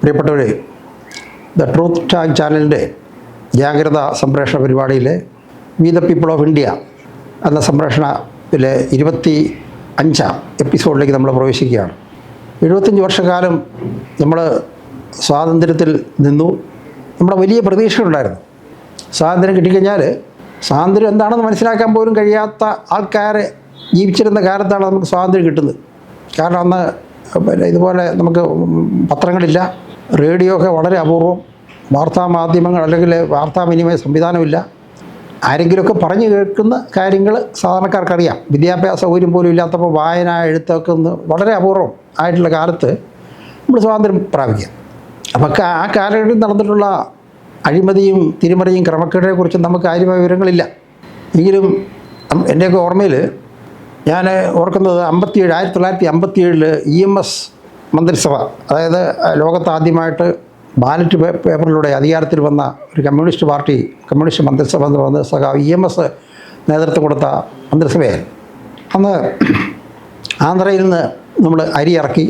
പ്രിയപ്പെട്ടവരെ, the truth tag ചാനലിൻ്റെ ജാഗ്രത സംപ്രേഷണ പരിപാടിയിലെ we the people of India എന്ന സംപ്രേഷണത്തിലെ 25ാം എപ്പിസോഡിലേക്ക് നമ്മൾ പ്രവേശിക്കുകയാണ്. 75 വർഷക്കാലം നമ്മൾ സ്വാതന്ത്ര്യത്തിൽ നിന്നു. നമ്മുടെ വലിയ പ്രതീക്ഷകളുണ്ടായിരുന്നു. സ്വാതന്ത്ര്യം കിട്ടിക്കഴിഞ്ഞാൽ സ്വാതന്ത്ര്യം എന്താണെന്ന് മനസ്സിലാക്കാൻ പോലും കഴിയാത്ത ആൾക്കാർ ജീവിച്ചിരുന്ന കാലത്താണ് നമുക്ക് സ്വാതന്ത്ര്യം കിട്ടുന്നത്. കാരണം അന്ന് ഇതുപോലെ നമുക്ക് പത്രങ്ങളില്ല, റേഡിയോ ഒക്കെ വളരെ അപൂർവം, വാർത്താമാധ്യമങ്ങൾ അല്ലെങ്കിൽ വാർത്താവിനിമയ സംവിധാനമില്ല. ആരെങ്കിലുമൊക്കെ പറഞ്ഞു കേൾക്കുന്ന കാര്യങ്ങൾ സാധാരണക്കാർക്കറിയാം. വിദ്യാഭ്യാസ സൗകര്യം പോലും ഇല്ലാത്തപ്പോൾ വായന എഴുത്തൊക്കെ ഒന്ന് വളരെ അപൂർവം ആയിട്ടുള്ള കാലത്ത് നമ്മൾ സ്വാതന്ത്ര്യം പ്രാപിക്കുക. അപ്പോൾ ആ കാലഘട്ടത്തിൽ നടന്നിട്ടുള്ള അഴിമതിയും തിരിമറിയും ക്രമക്കേടിനെക്കുറിച്ച് നമുക്ക് കാര്യമായ വിവരങ്ങളില്ല. എങ്കിലും എൻ്റെയൊക്കെ ഓർമ്മയിൽ ഞാൻ ഓർക്കുന്നത് 1957 EMS മന്ത്രിസഭ, അതായത് ലോകത്ത് ആദ്യമായിട്ട് ബാലറ്റ് പേപ്പറിലൂടെ അധികാരത്തിൽ വന്ന ഒരു കമ്മ്യൂണിസ്റ്റ് മന്ത്രിസഭ എന്ന് പറയുന്നത് സഖാവ് EMS നേതൃത്വം കൊടുത്ത മന്ത്രിസഭയായിരുന്നു. അന്ന് ആന്ധ്രയിൽ നിന്ന് നമ്മൾ അരി ഇറക്കി.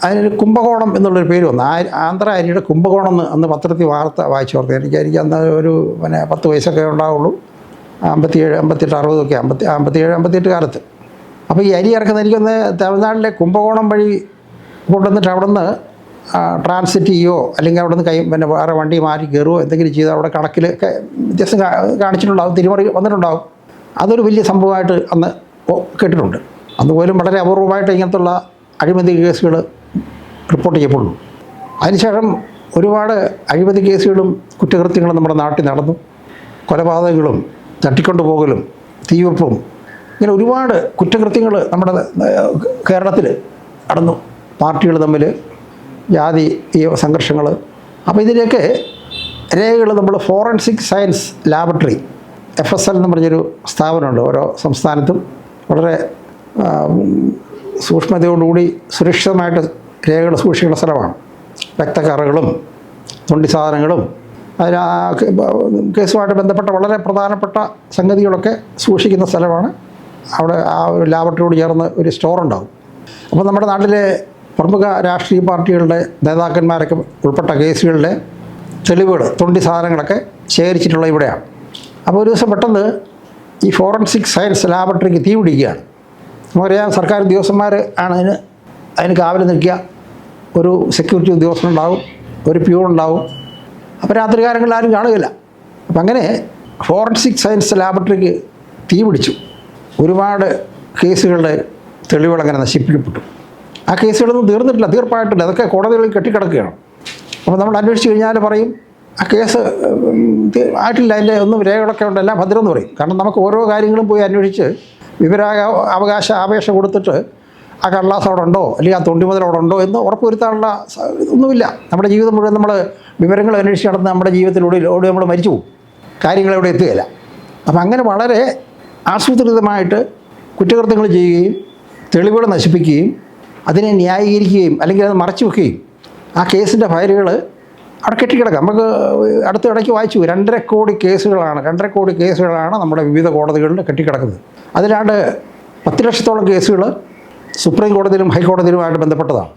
അതിനൊരു കുംഭകോണം എന്നുള്ളൊരു പേര് വന്നു. ആന്ധ്ര അരിയുടെ കുംഭകോണം എന്ന് അന്ന് പത്രത്തിൽ വാർത്ത വായിച്ചു ഓർത്ത്. എനിക്ക് അന്ന് ഒരു 10 വയസ്സൊക്കെ ഉണ്ടാവുള്ളൂ. 57, 58, 60 ഒക്കെ 57, 58 കാലത്ത്. അപ്പോൾ ഈ അരി ഇറക്കുന്ന എനിക്കൊന്ന് തമിഴ്നാട്ടിലെ കുംഭകോണം വഴി കൊണ്ടുവന്നിട്ട് അവിടെ നിന്ന് ട്രാൻസിറ്റ് ചെയ്യുമോ അല്ലെങ്കിൽ അവിടെ നിന്ന് വേറെ വണ്ടി മാറ്റി കയറുമോ എന്തെങ്കിലും ചെയ്ത് അവിടെ കണക്കിലൊക്കെ വ്യത്യാസം കാണിച്ചിട്ടുണ്ടാകും, തിരിമറി വന്നിട്ടുണ്ടാകും. അതൊരു വലിയ സംഭവമായിട്ട് അന്ന് കേട്ടിട്ടുണ്ട്. അതുപോലും വളരെ അപൂർവമായിട്ട് ഇങ്ങനത്തുള്ള അഴിമതി കേസുകൾ റിപ്പോർട്ട് ചെയ്യപ്പെടുന്നു. അതിനുശേഷം ഒരുപാട് അഴിമതി കേസുകളും കുറ്റകൃത്യങ്ങളും നമ്മുടെ നാട്ടിൽ നടന്നു. കൊലപാതകങ്ങളും തട്ടിക്കൊണ്ടുപോകലും തീവെപ്പും ഇങ്ങനെ ഒരുപാട് കുറ്റകൃത്യങ്ങൾ നമ്മുടെ കേരളത്തിൽ നടന്നു. പാർട്ടികൾ തമ്മിൽ ജാതീയ സംഘർഷങ്ങൾ. അപ്പോൾ ഇതിൻ്റെയൊക്കെ രേഖകൾ നമ്മൾ ഫോറൻസിക് സയൻസ് ലാബറട്ടറി FSL എന്ന് പറഞ്ഞൊരു സ്ഥാപനമുണ്ട്. ഓരോ സംസ്ഥാനത്തും വളരെ സൂക്ഷ്മതയോടുകൂടി സുരക്ഷിതമായിട്ട് രേഖകൾ സൂക്ഷിക്കുന്ന സ്ഥലമാണ്. രക്തക്കറകളും തൊണ്ടി സാധനങ്ങളും അതിന് കേസുമായിട്ട് ബന്ധപ്പെട്ട വളരെ പ്രധാനപ്പെട്ട സംഗതികളൊക്കെ സൂക്ഷിക്കുന്ന സ്ഥലമാണ്. അവിടെ ആ ഒരു ലാബറട്ടറിയോട് ചേർന്ന് ഒരു സ്റ്റോറുണ്ടാകും. അപ്പോൾ നമ്മുടെ നാട്ടിലെ പ്രമുഖ രാഷ്ട്രീയ പാർട്ടികളുടെ നേതാക്കന്മാരൊക്കെ ഉൾപ്പെട്ട കേസുകളിലെ തെളിവുകൾ, തൊണ്ടി സാധനങ്ങളൊക്കെ ശേഖരിച്ചിട്ടുള്ള ഇവിടെയാണ്. അപ്പോൾ ഒരു ദിവസം പെട്ടെന്ന് ഈ ഫോറൻസിക് സയൻസ് ലാബറട്ടറിക്ക് തീ പിടിക്കുകയാണ്. നമുക്കറിയാം, സർക്കാർ ഉദ്യോഗസ്ഥന്മാർ ആണ് അതിന് കാവൽ നിൽക്കുക. ഒരു സെക്യൂരിറ്റി ഉദ്യോഗസ്ഥനുണ്ടാവും, ഒരു പ്യൂണുണ്ടാവും. അപ്പോൾ രാത്രികാലങ്ങളിൽ ആരും കാണുകയില്ല. അപ്പം അങ്ങനെ ഫോറൻസിക് സയൻസ് ലാബറട്ടറിക്ക് തീ പിടിച്ചു. ഒരുപാട് കേസുകളുടെ തെളിവുകൾ അങ്ങനെ നശിപ്പിക്കപ്പെട്ടു. ആ കേസുകളൊന്നും തീർന്നിട്ടില്ല, തീർപ്പായിട്ടില്ല. അതൊക്കെ കോടതികളിൽ കെട്ടിക്കിടക്കുകയാണ്. അപ്പോൾ നമ്മൾ അന്വേഷിച്ച് കഴിഞ്ഞാൽ പറയും ആ കേസ് ആയിട്ടില്ല, അതിൻ്റെ ഒന്നും രേഖകളൊക്കെ ഉണ്ട്, എല്ലാം ഭദ്രം എന്ന് പറയും. കാരണം നമുക്ക് ഓരോ കാര്യങ്ങളും പോയി അന്വേഷിച്ച് വിവരാവകാശ അപേക്ഷ കൊടുത്തിട്ട് ആ കടലാസ് അവിടെ ഉണ്ടോ അല്ലെങ്കിൽ ആ തൊണ്ടി മുതൽ അവിടെ ഉണ്ടോ എന്ന് ഉറപ്പുവരുത്താനുള്ള ഒന്നുമില്ല. നമ്മുടെ ജീവിതം മുഴുവൻ നമ്മൾ വിവരങ്ങൾ അന്വേഷിച്ച് നടന്ന് നമ്മുടെ ജീവിതത്തിലൂടെ നമ്മൾ മരിച്ചു പോകും, കാര്യങ്ങളെവിടെ എത്തുകയില്ല. അപ്പം അങ്ങനെ വളരെ ആസൂത്രിതമായിട്ട് കുറ്റകൃത്യങ്ങൾ ചെയ്യുകയും തെളിവുകൾ നശിപ്പിക്കുകയും അതിനെ ന്യായീകരിക്കുകയും അല്ലെങ്കിൽ അത് മറച്ചു വെക്കുകയും ആ കേസിൻ്റെ ഫയലുകൾ അവിടെ കെട്ടിക്കിടക്കാം. നമുക്ക് അടുത്തിടയ്ക്ക് വായിച്ചു 2.5 കോടി കേസുകളാണ് നമ്മുടെ വിവിധ കോടതികളിൽ കെട്ടിക്കിടക്കുന്നത്. അതിലാണ്ട് 10 ലക്ഷത്തോളം കേസുകൾ സുപ്രീം കോടതിയിലും ഹൈക്കോടതിയിലുമായിട്ട് ബന്ധപ്പെട്ടതാണ്.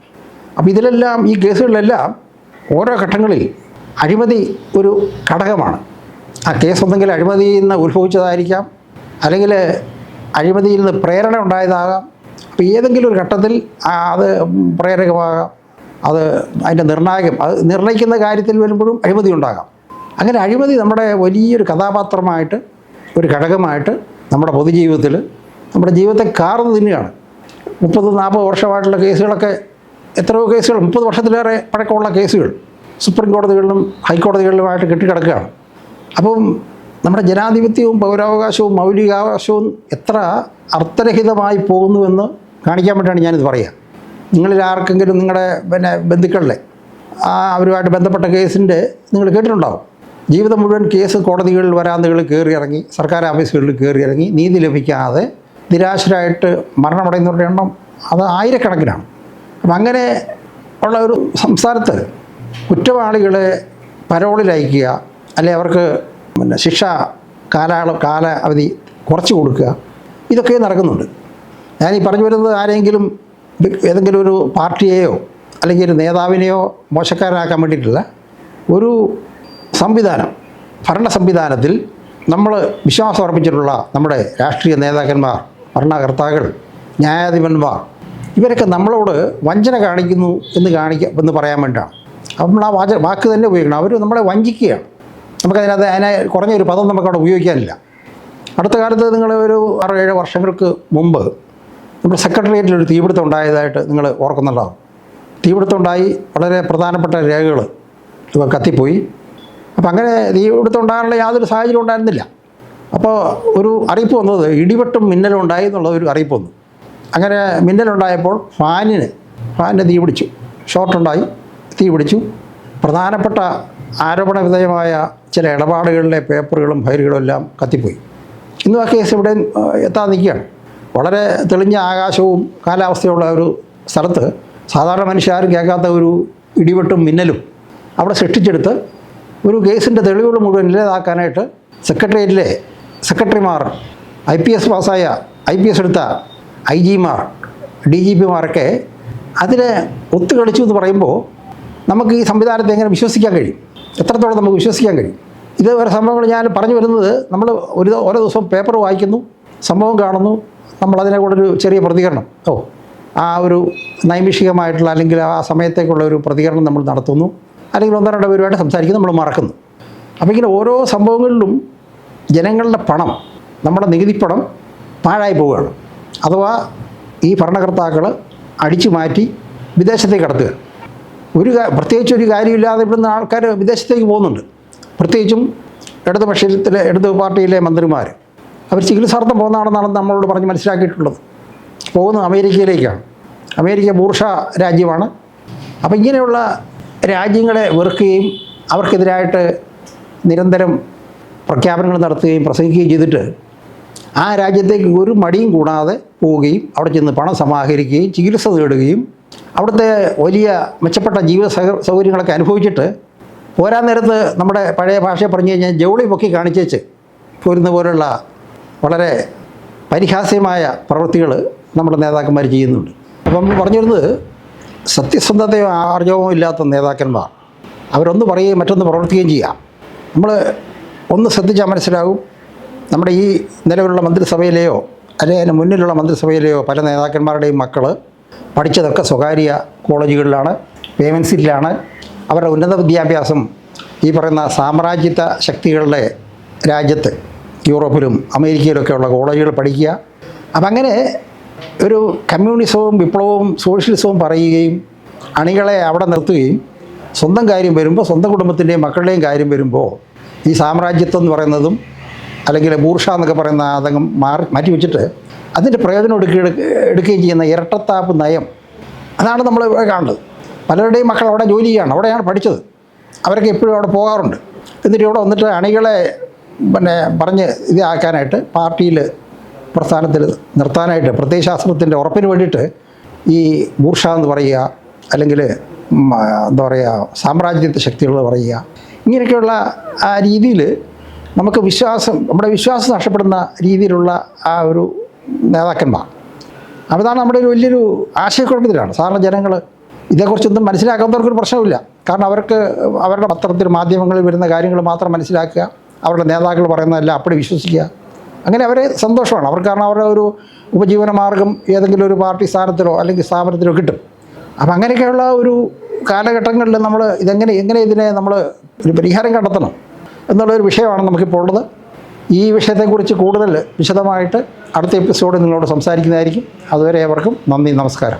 അപ്പോൾ ഇതിലെല്ലാം, ഈ കേസുകളിലെല്ലാം ഓരോ ഘട്ടങ്ങളിൽ അഴിമതി ഒരു ഘടകമാണ്. ആ കേസ് ഒന്നെങ്കിൽ അഴിമതിയിൽ നിന്ന് ഉത്ഭവിച്ചതായിരിക്കാം, അല്ലെങ്കിൽ അഴിമതിയിൽ നിന്ന് പ്രേരണ ഉണ്ടായതാകാം. അപ്പോൾ ഏതെങ്കിലും ഒരു ഘട്ടത്തിൽ അത് പ്രേരകമാകാം. അത് അതിൻ്റെ നിർണ്ണയിക്കുന്ന കാര്യത്തിൽ വരുമ്പോഴും അഴിമതി ഉണ്ടാകാം. അങ്ങനെ അഴിമതി നമ്മുടെ വലിയൊരു കഥാപാത്രമായിട്ട്, ഒരു ഘടകമായിട്ട് നമ്മുടെ പൊതുജീവിതത്തിൽ നമ്മുടെ ജീവിതത്തെ കാർന്നു തിന്നുകയാണ്. 30-40 വർഷമായിട്ടുള്ള കേസുകളൊക്കെ, എത്രയോ കേസുകൾ, 30 വർഷത്തിലേറെ പഴക്കമുള്ള കേസുകൾ സുപ്രീം കോടതികളിലും ഹൈക്കോടതികളിലുമായിട്ട് കെട്ടിക്കിടക്കുകയാണ്. അപ്പം നമ്മുടെ ജനാധിപത്യവും പൗരാവകാശവും മൗലികാവകാശവും എത്ര അർത്ഥരഹിതമായി പോകുന്നുവെന്ന് കാണിക്കാൻ വേണ്ടിയാണ് ഞാനിത് പറയുക. നിങ്ങളിൽ ആർക്കെങ്കിലും നിങ്ങളുടെ ബന്ധുക്കളിലെ അവരുമായിട്ട് ബന്ധപ്പെട്ട കേസിൻ്റെ നിങ്ങൾ കേട്ടിട്ടുണ്ടാവും. ജീവിതം മുഴുവൻ കേസ് കോടതികളിൽ വരാന്തകളിൽ കയറി ഇറങ്ങി, സർക്കാർ ഓഫീസുകളിൽ കയറി ഇറങ്ങി, നീതി ലഭിക്കാതെ നിരാശരായിട്ട് മരണമടയുന്നവരുടെ എണ്ണം അത് ആയിരക്കണക്കിനാണ്. അപ്പം അങ്ങനെ ഉള്ള ഒരു സംസ്ഥാനത്ത് കുറ്റവാളികളെ പരോളിലയക്കുക, അല്ലെങ്കിൽ അവർക്ക് ശിക്ഷ കാലാവധി കുറച്ച് കൊടുക്കുക, ഇതൊക്കെ നടക്കുന്നുണ്ട്. ഞാനീ പറഞ്ഞു വരുന്നത് ആരെങ്കിലും ഏതെങ്കിലും ഒരു പാർട്ടിയെയോ അല്ലെങ്കിൽ ഒരു നേതാവിനെയോ മോശക്കാരനാക്കാൻ വേണ്ടിയിട്ടില്ല. ഒരു സംവിധാനം, ഭരണ സംവിധാനത്തിൽ നമ്മൾ വിശ്വാസം അർപ്പിച്ചിട്ടുള്ള നമ്മുടെ രാഷ്ട്രീയ നേതാക്കന്മാർ, ഭരണകർത്താക്കൾ, ന്യായാധിപന്മാർ, ഇവരൊക്കെ നമ്മളോട് വഞ്ചന കാണിക്കുന്നു എന്ന് പറയാൻ വേണ്ടിയാണ്. നമ്മൾ ആ വാക്ക് തന്നെ ഉപയോഗിക്കണം. അവർ നമ്മളെ വഞ്ചിക്കുകയാണ്. അതിനെ കുറഞ്ഞൊരു പദം നമുക്കവിടെ ഉപയോഗിക്കാനില്ല. അടുത്ത കാലത്ത് നിങ്ങൾ ഒരു 6-7 വർഷങ്ങൾക്ക് മുമ്പ് നമ്മുടെ സെക്രട്ടേറിയറ്റിൽ ഒരു തീപിടുത്തം ഉണ്ടായതായിട്ട് നിങ്ങൾ ഓർക്കുന്നുണ്ടാവും. തീപിടുത്തം ഉണ്ടായി, വളരെ പ്രധാനപ്പെട്ട രേഖകൾ കത്തിപ്പോയി. അപ്പോൾ അങ്ങനെ തീപിടുത്തം ഉണ്ടാകാനുള്ള യാതൊരു സാഹചര്യം ഉണ്ടായിരുന്നില്ല. അപ്പോൾ ഒരു അറിയിപ്പ് വന്നത് ഇടിവെട്ടും മിന്നലും ഉണ്ടായി എന്നുള്ള ഒരു അറിയിപ്പ് വന്നു. അങ്ങനെ മിന്നലുണ്ടായപ്പോൾ ഫാനിന് തീ പിടിച്ചു, ഷോർട്ടുണ്ടായി, തീ പിടിച്ചു. പ്രധാനപ്പെട്ട ആരോപണ വിധേയമായ ചില ഇടപാടുകളിലെ പേപ്പറുകളും ഫയലുകളും എല്ലാം കത്തിപ്പോയി. ഇന്നും ആ കേസ് ഇവിടെ എത്താൻ നിൽക്കുകയാണ്. വളരെ തെളിഞ്ഞ ആകാശവും കാലാവസ്ഥയുള്ള ഒരു സ്ഥലത്ത് സാധാരണ മനുഷ്യരും കേൾക്കാത്ത ഒരു ഇടിവെട്ടും മിന്നലും അവിടെ സൃഷ്ടിച്ചെടുത്ത് ഒരു കേസിൻ്റെ തെളിവുകൾ മുഴുവൻ ഇല്ലാതാക്കാനായിട്ട് സെക്രട്ടേറിയറ്റിലെ സെക്രട്ടറിമാർ, IPS പാസ്സായ IPS എടുത്ത IG-മാർ, DGP-മാരൊക്കെ അതിനെ ഒത്തുകളിച്ചു എന്ന് പറയുമ്പോൾ നമുക്ക് ഈ സംവിധാനത്തെ എങ്ങനെ വിശ്വസിക്കാൻ കഴിയും? എത്രത്തോളം നമുക്ക് വിശ്വസിക്കാൻ കഴിയും? ഇത് ഒരു സംഭവങ്ങൾ ഞാൻ പറഞ്ഞു വരുന്നത്, നമ്മൾ ഓരോ ദിവസവും പേപ്പർ വായിക്കുന്നു, സംഭവം കാണുന്നു, നമ്മളതിനെ കൂടൊരു ചെറിയ പ്രതികരണം, ആ ഒരു നൈമിഷികമായിട്ടുള്ള അല്ലെങ്കിൽ ആ സമയത്തേക്കുള്ള ഒരു പ്രതികരണം നമ്മൾ നടത്തുന്നു, അല്ലെങ്കിൽ 1-2 പേരുമായിട്ട് സംസാരിക്കുന്നു, നമ്മൾ മറക്കുന്നു. അപ്പോൾ ഇങ്ങനെ ഓരോ സംഭവങ്ങളിലും ജനങ്ങളുടെ പണം, നമ്മുടെ നികുതിപ്പണം പാഴായി പോവുകയാണ്. അഥവാ ഈ ഭരണകർത്താക്കൾ അടിച്ചു മാറ്റി വിദേശത്തേക്ക് കടത്തുക. പ്രത്യേകിച്ച് ഒരു കാര്യമില്ലാതെ ഇവിടുന്ന് ആൾക്കാർ വിദേശത്തേക്ക് പോകുന്നുണ്ട്. പ്രത്യേകിച്ചും ഇടതു പാർട്ടിയിലെ മന്ത്രിമാർ അവർ ചികിത്സാർത്ഥം പോകുന്നതാണെന്നാണ് നമ്മളോട് പറഞ്ഞ് മനസ്സിലാക്കിയിട്ടുള്ളത്. പോകുന്നത് അമേരിക്കയിലേക്കാണ്. അമേരിക്ക ബൂർഷ രാജ്യമാണ്. അപ്പോൾ ഇങ്ങനെയുള്ള രാജ്യങ്ങളെ വെറുക്കുകയും അവർക്കെതിരായിട്ട് നിരന്തരം പ്രഖ്യാപനങ്ങൾ നടത്തുകയും പ്രസംഗിക്കുകയും ചെയ്തിട്ട് ആ രാജ്യത്തേക്ക് ഒരു മടിയും കൂടാതെ പോവുകയും അവിടെ ചെന്ന് പണം സമാഹരിക്കുകയും ചികിത്സ നേടുകയും അവിടുത്തെ വലിയ മെച്ചപ്പെട്ട ജീവിത സൗകര്യങ്ങളൊക്കെ അനുഭവിച്ചിട്ട് പോരാൻ നേരത്ത് നമ്മുടെ പഴയ ഭാഷയെ പറഞ്ഞു കഴിഞ്ഞാൽ ജൗളി പൊക്കി കാണിച്ചേച്ച് പോരുന്ന പോലുള്ള വളരെ പരിഹാസ്യമായ പ്രവൃത്തികൾ നമ്മുടെ നേതാക്കന്മാർ ചെയ്യുന്നുണ്ട്. അപ്പം നമ്മൾ പറഞ്ഞു വരുന്നത്, സത്യസന്ധതയോ ആർജവമോ ഇല്ലാത്ത നേതാക്കന്മാർ അവരൊന്ന് പറയുകയും മറ്റൊന്ന് പ്രവർത്തിക്കുകയും ചെയ്യാം. നമ്മൾ ഒന്ന് ശ്രദ്ധിച്ചാൽ മനസ്സിലാകും, നമ്മുടെ ഈ നിലവിലുള്ള മന്ത്രിസഭയിലെയോ അല്ലെങ്കിൽ അതിന് മുന്നിലുള്ള മന്ത്രിസഭയിലെയോ പല നേതാക്കന്മാരുടെയും മക്കൾ പഠിച്ചതൊക്കെ സ്വകാര്യ കോളേജുകളിലാണ്, പേയ്മെൻസിലാണ്. അവരുടെ ഉന്നത വിദ്യാഭ്യാസം ഈ പറയുന്ന സാമ്രാജ്യത്വ ശക്തികളുടെ രാജ്യത്ത്, യൂറോപ്പിലും അമേരിക്കയിലൊക്കെയുള്ള കോളേജുകൾ പഠിക്കുക. അപ്പം അങ്ങനെ ഒരു കമ്മ്യൂണിസവും വിപ്ലവവും സോഷ്യലിസവും പറയുകയും അണികളെ അവിടെ നിർത്തുകയും സ്വന്തം കാര്യം വരുമ്പോൾ, സ്വന്തം കുടുംബത്തിൻ്റെയും മക്കളുടെയും കാര്യം വരുമ്പോൾ ഈ സാമ്രാജ്യത്വം എന്ന് പറയുന്നതും അല്ലെങ്കിൽ ബൂർഷ എന്നൊക്കെ പറയുന്ന അതങ്ങ് മാറ്റി വെച്ചിട്ട് അതിൻ്റെ പ്രയോജനം എടുക്കുകയും ചെയ്യുന്ന ഇരട്ടത്താപ്പ് നയം, അതാണ് നമ്മൾ കാണുന്നത്. പലരുടെയും മക്കൾ അവിടെ ജോലി ചെയ്യുകയാണ്, അവിടെയാണ് പഠിച്ചത്, അവരൊക്കെ എപ്പോഴും അവിടെ പോകാറുണ്ട്. എന്നിട്ട് ഇവിടെ വന്നിട്ട് അണികളെ പറഞ്ഞ് ഇതാക്കാനായിട്ട്, പാർട്ടിയിൽ പ്രസ്ഥാനത്തിൽ നിർത്താനായിട്ട്, പ്രത്യയശാസ്ത്രത്തിൻ്റെ ഉറപ്പിന് വേണ്ടിയിട്ട് ഈ ബൂർഷ എന്ന് പറയുക, അല്ലെങ്കിൽ എന്താ പറയുക, സാമ്രാജ്യത്വ ശക്തികൾ പറയുക, ഇങ്ങനെയൊക്കെയുള്ള ആ രീതിയിൽ നമുക്ക് നമ്മുടെ വിശ്വാസം നഷ്ടപ്പെടുന്ന രീതിയിലുള്ള ആ ഒരു നേതാക്കന്മാർ, അതാണ് നമ്മുടെ ഒരു വലിയൊരു ആശയക്കുഴപ്പത്തിലാണ്. സാധാരണ ജനങ്ങൾ ഇതേക്കുറിച്ചൊന്നും മനസ്സിലാക്കാത്തവർക്കൊരു പ്രശ്നമില്ല. കാരണം അവർക്ക് അവരുടെ പത്രത്തിൽ, മാധ്യമങ്ങളിൽ വരുന്ന കാര്യങ്ങൾ മാത്രം മനസ്സിലാക്കുക, അവരുടെ നേതാക്കൾ പറയുന്നതെല്ലാം അപ്പടി വിശ്വസിക്കുക. അങ്ങനെ അവരെ സന്തോഷമാണ് അവർക്ക്. കാരണം അവരുടെ ഒരു ഉപജീവന മാർഗം ഏതെങ്കിലും ഒരു പാർട്ടി സ്ഥാനത്തിലോ അല്ലെങ്കിൽ സ്ഥാപനത്തിലോ കിട്ടും. അപ്പം അങ്ങനെയൊക്കെയുള്ള ഒരു കാലഘട്ടങ്ങളിൽ നമ്മൾ എങ്ങനെ ഇതിനെ നമ്മൾ ഒരു പരിഹാരം കണ്ടെത്തണം എന്നുള്ളൊരു വിഷയമാണ് നമുക്കിപ്പോൾ ഉള്ളത്. ഈ വിഷയത്തെക്കുറിച്ച് കൂടുതൽ വിശദമായിട്ട് അടുത്ത എപ്പിസോഡ് നിങ്ങളോട് സംസാരിക്കുന്നതായിരിക്കും. അതുവരെ അവർക്കും നന്ദി, നമസ്കാരം.